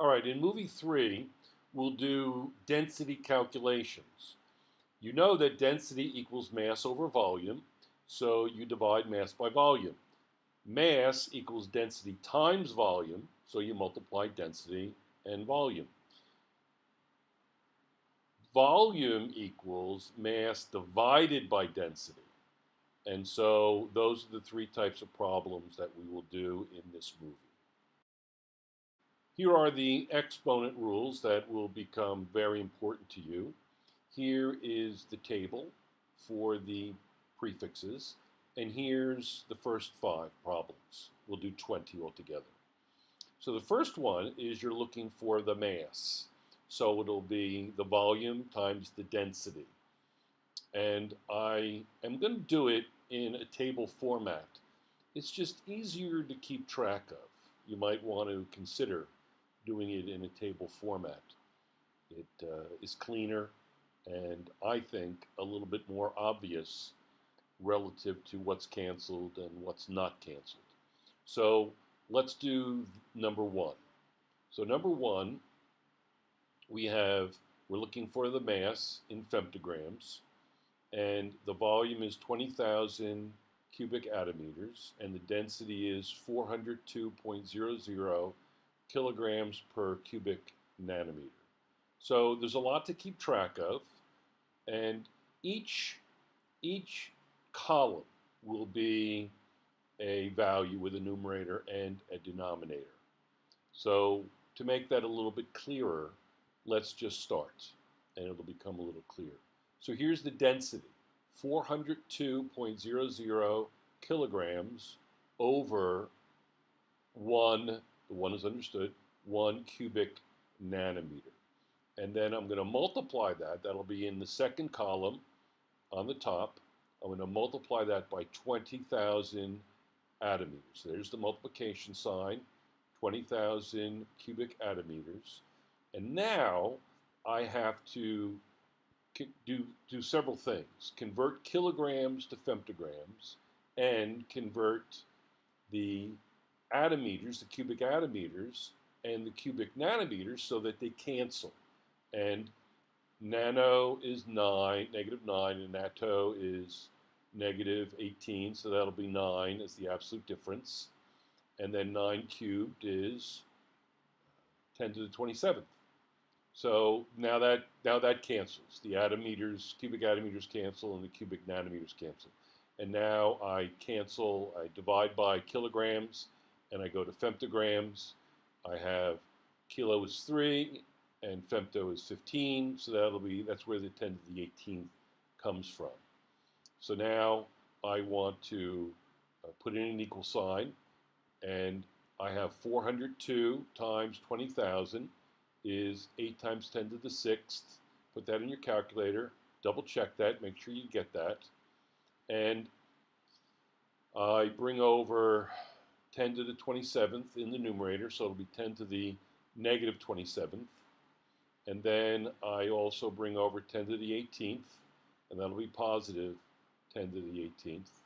All right, in movie 3, we'll do density calculations. You know that density equals mass over volume, so you divide mass by volume. Mass equals density times volume, so you multiply density and volume. Volume equals mass divided by density. And so those are the three types of problems that we will do in this movie. Here are the exponent rules that will become very important to you. Here is the table for the prefixes, and here's the first 5 problems. We'll do 20 altogether. So the first one is you're looking for the mass. So it'll be the volume times the density. And I am going to do it in a table format. It's just easier to keep track of. You might want to consider doing it in a table format. It is cleaner and I think a little bit more obvious relative to what's canceled and what's not canceled. So let's do number 1. So number 1, we're looking for the mass in femtograms, and the volume is 20,000 cubic attometers, and the density is 402.00 kilograms per cubic nanometer. So there's a lot to keep track of, and each column will be a value with a numerator and a denominator. So to make that a little bit clearer, let's just start, and it'll become a little clearer. So here's the density, 402.00 kilograms over 1, the 1 is understood, 1 cubic nanometer. And then I'm going to multiply that. That'll be in the second column on the top. I'm going to multiply that by 20,000 attometers. There's the multiplication sign, 20,000 cubic attometers. And now I have to do several things. Convert kilograms to femtograms and convert the attometers, the cubic attometers, and the cubic nanometers so that they cancel. And nano is -9, and atto is -18, so that'll be 9 as the absolute difference. And then 9 cubed is 10 to the 27th. So now that cancels. The attometers, cubic attometers cancel, and the cubic nanometers cancel. And now I divide by kilograms, and I go to femtograms. I have kilo is 3, and femto is 15, so that's where the 10 to the 18th comes from. So now I want to put in an equal sign, and I have 402 times 20,000 is 8 times 10 to the 6th. Put that in your calculator, double check that, make sure you get that. And I bring over 10 to the 27th in the numerator, so it'll be 10 to the -27th. And then I also bring over 10 to the 18th, and that'll be positive 10 to the 18th.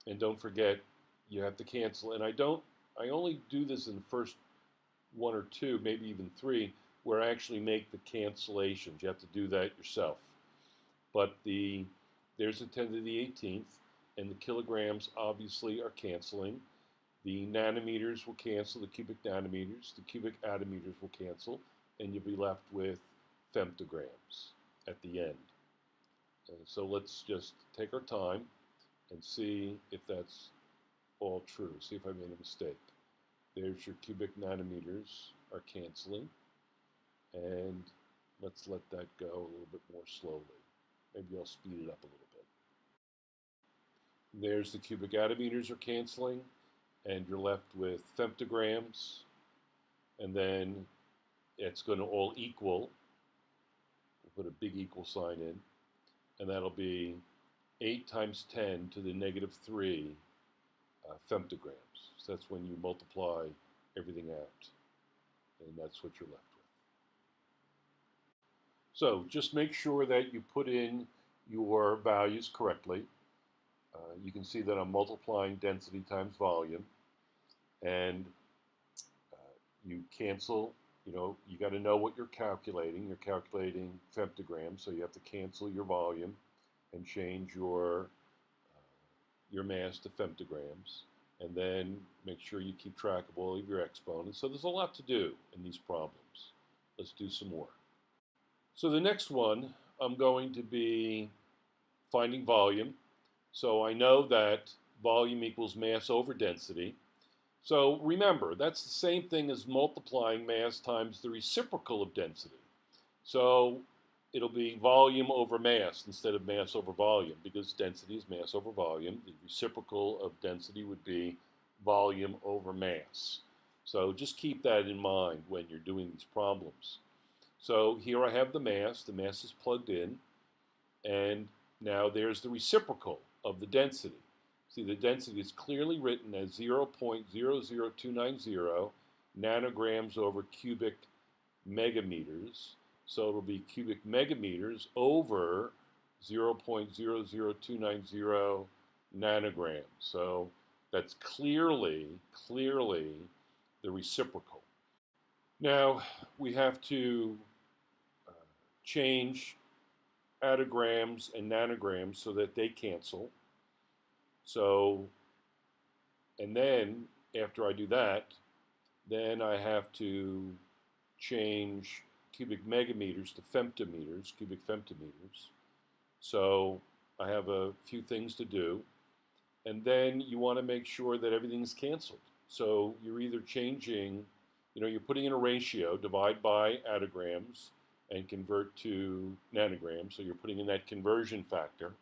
And don't forget, you have to cancel. And I only do this in the first 1 or 2, maybe even 3, where I actually make the cancellations. You have to do that yourself. But there's a 10 to the 18th, and the kilograms obviously are canceling. The nanometers will cancel, the cubic nanometers, the cubic attometers will cancel, and you'll be left with femtograms at the end. And so let's just take our time and see if that's all true. See if I made a mistake. There's your cubic nanometers are canceling, and let's let that go a little bit more slowly. Maybe I'll speed it up a little bit. There's the cubic attometers are canceling, and you're left with femtograms, and then it's going to all equal. We'll put a big equal sign in, and that'll be 8 times 10 to the -3 femtograms. So that's when you multiply everything out, and that's what you're left with. So just make sure that you put in your values correctly. You can see that I'm multiplying density times volume, and you cancel You got to know what you're calculating. You're calculating femtograms, so you have to cancel your volume and change your mass to femtograms, and then make sure you keep track of all of your exponents. So there's a lot to do in these problems. Let's do some more. So the next one, I'm going to be finding volume. So I know that volume equals mass over density. So remember, that's the same thing as multiplying mass times the reciprocal of density. So it'll be volume over mass instead of mass over volume, because density is mass over volume. The reciprocal of density would be volume over mass. So just keep that in mind when you're doing these problems. So here I have the mass. The mass is plugged in. And now there's the reciprocal of the density. See, the density is clearly written as 0.00290 nanograms over cubic megameters. So it'll be cubic megameters over 0.00290 nanograms. So that's clearly the reciprocal. Now we have to change attograms and nanograms so that they cancel. So, and then after I do that, then I have to change cubic megameters to femtometers, cubic femtometers. So I have a few things to do. And then you want to make sure that everything's canceled. So you're either changing, you're putting in a ratio, divide by attograms, and convert to nanograms. So you're putting in that conversion factor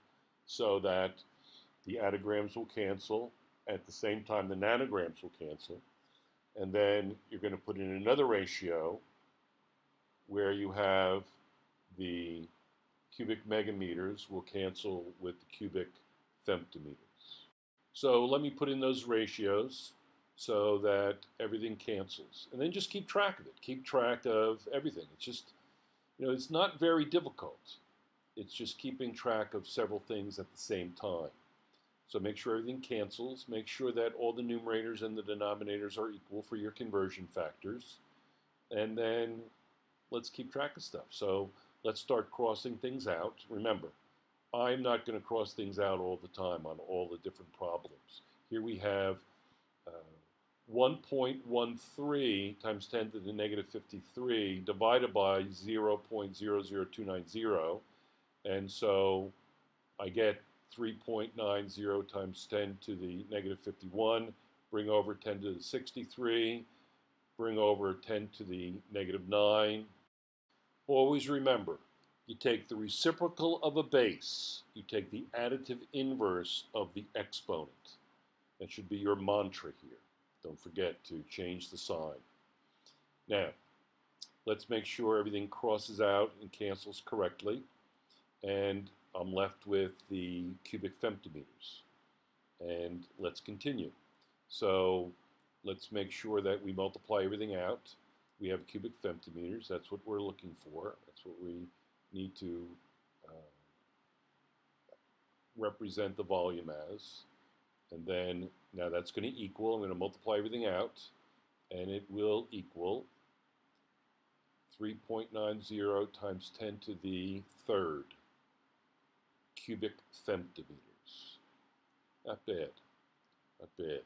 so that the attograms will cancel. At the same time, the nanograms will cancel. And then you're going to put in another ratio where you have the cubic megameters will cancel with the cubic femtometers. So let me put in those ratios so that everything cancels. And then just keep track of it. Keep track of everything. It's just, it's not very difficult. It's just keeping track of several things at the same time. So make sure everything cancels. Make sure that all the numerators and the denominators are equal for your conversion factors. And then let's keep track of stuff. So let's start crossing things out. Remember, I'm not going to cross things out all the time on all the different problems. Here we have 1.13 times 10 to the negative 53 divided by 0.00290. And so I get 3.90 times 10 to the negative 51, bring over 10 to the 63, bring over 10 to the negative 9. Always remember, you take the reciprocal of a base, you take the additive inverse of the exponent. That should be your mantra here. Don't forget to change the sign. Now, let's make sure everything crosses out and cancels correctly. And I'm left with the cubic femtometers. And let's continue. So let's make sure that we multiply everything out. We have cubic femtometers. That's what we're looking for. That's what we need to represent the volume as. And then now that's going to equal, I'm going to multiply everything out, and it will equal 3.90 times 10 to the third cubic femtometers. Not bad, not bad.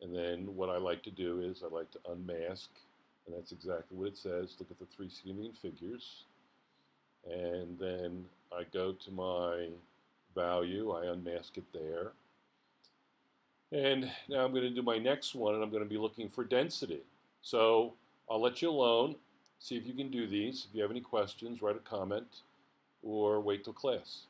And then what I like to do is I like to unmask, and that's exactly what it says. Look at the three significant figures. And then I go to my value, I unmask it there. And now I'm going to do my next one, and I'm going to be looking for density. So I'll let you alone. See if you can do these. If you have any questions, write a comment or wait till class.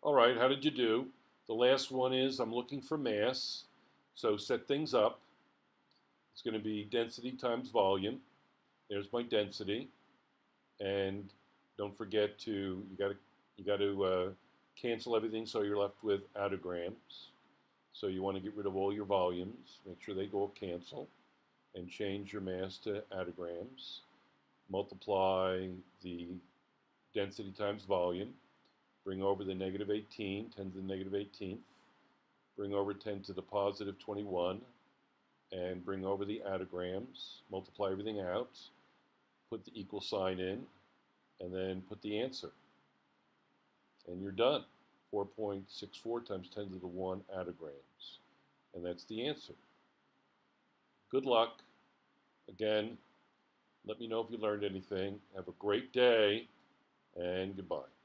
All right, how did you do? The last one is I'm looking for mass. So set things up. It's going to be density times volume. There's my density. And don't forget to, you got to cancel everything so you're left with attograms. So you want to get rid of all your volumes. Make sure they all cancel. And change your mass to attograms. Multiply the density times volume. Bring over the negative 18, 10 to the negative 18th. Bring over 10 to the positive 21. And bring over the attograms. Multiply everything out. Put the equal sign in. And then put the answer. And you're done. 4.64 times 10 to the 1 attograms. And that's the answer. Good luck. Again, let me know if you learned anything. Have a great day, and goodbye.